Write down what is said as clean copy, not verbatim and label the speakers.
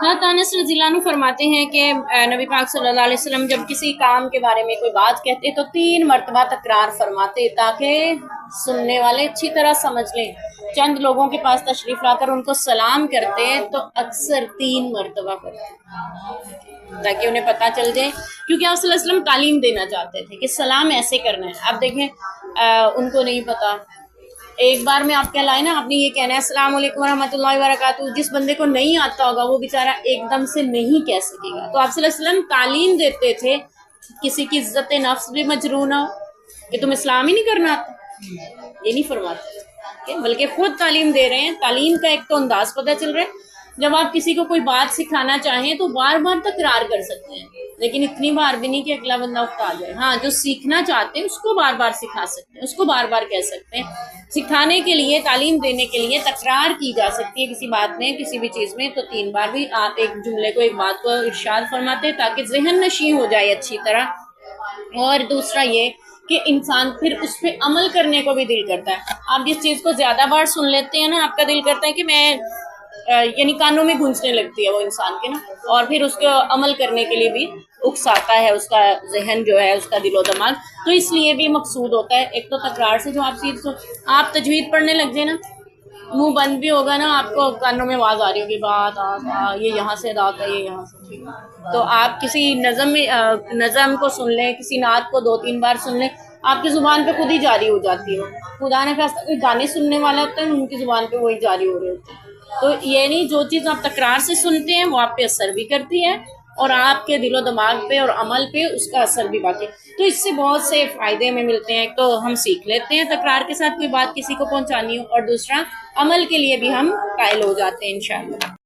Speaker 1: حضرت انس رضی اللہ عنہ فرماتے ہیں کہ نبی پاک صلی اللہ علیہ وسلم جب کسی کام کے بارے میں کوئی بات کہتے تو 3 مرتبہ تکرار فرماتے تاکہ سننے والے اچھی طرح سمجھ لیں۔ چند لوگوں کے پاس تشریف لا کر ان کو سلام کرتے تو اکثر 3 مرتبہ کرتے تاکہ انہیں پتہ چل جائے، کیونکہ آپ صلی اللہ علیہ وسلم تعلیم دینا چاہتے تھے کہ سلام ایسے کرنا ہے۔ اب دیکھیں ان کو نہیں پتا، ایک بار میں آپ کیا لائے نا، آپ نے یہ کہنا ہے السلام علیکم ورحمۃ اللہ وبرکاتہ، جس بندے کو نہیں آتا ہوگا وہ بیچارہ ایک دم سے نہیں کہہ سکے گا۔ تو آپ صلی اللہ علیہ وسلم تعلیم دیتے تھے، کسی کی عزت نفس بھی مجروح نہ ہو کہ تم اسلام ہی نہیں کرنا آتا، یہ نہیں فرماتے، بلکہ خود تعلیم دے رہے ہیں۔ تعلیم کا ایک تو انداز پتہ چل رہا ہے، جب آپ کسی کو کوئی بات سکھانا چاہیں تو بار بار تکرار کر سکتے ہیں، لیکن اتنی بار بھی نہیں کہ اگلا بندہ اکتا جائے۔ ہاں، جو سیکھنا چاہتے ہیں اس کو بار بار سکھا سکتے ہیں، اس کو بار بار کہہ سکتے ہیں۔ سکھانے کے لیے، تعلیم دینے کے لیے تکرار کی جا سکتی ہے کسی بات میں، کسی بھی چیز میں، تو 3 بار بھی آپ ایک جملے کو، ایک بات کو ارشاد فرماتے ہیں تاکہ ذہن نشیں ہو جائے اچھی طرح۔ اور دوسرا یہ کہ انسان پھر اس پہ عمل کرنے کو بھی دل کرتا ہے۔ آپ جس چیز کو زیادہ بار سن لیتے ہیں نا، آپ کا دل کرتا ہے کہ میں یعنی کانوں میں گونجنے لگتی ہے وہ انسان کے نا، اور پھر اس کو عمل کرنے کے لیے بھی اکساتا ہے اس کا ذہن جو ہے، اس کا دل و دماغ۔ تو اس لیے بھی مقصود ہوتا ہے ایک تو تکرار سے، جو آپ چیز کو آپ تجوید پڑھنے لگ جائیں نا، منہ بند بھی ہوگا نا، آپ کو کانوں میں آواز آ رہی ہوگی، بات یہ یہاں سے ادا ہوتا ہے، یہ یہاں سے، تو آپ کسی نظم کو سن لیں، کسی نعت کو 2-3 بار سن لیں، آپ کی زبان پہ خود ہی جاری ہو جاتی ہے۔ خدا نے خواستہ کوئی گانے سننے والا ہوتا ہے، ان کی زبان پہ وہی جاری ہو رہے ہوتے ہیں۔ تو یہ نہیں، جو چیز آپ تکرار سے سنتے ہیں وہ آپ پہ اثر بھی کرتی ہے، اور آپ کے دل و دماغ پہ اور عمل پہ اس کا اثر بھی باقی۔ تو اس سے بہت سے فائدے ہمیں ملتے ہیں۔ ایک تو ہم سیکھ لیتے ہیں تکرار کے ساتھ کوئی بات کسی کو پہنچانی ہو، اور دوسرا عمل کے لیے بھی ہم قائل ہو جاتے ہیں انشاءاللہ۔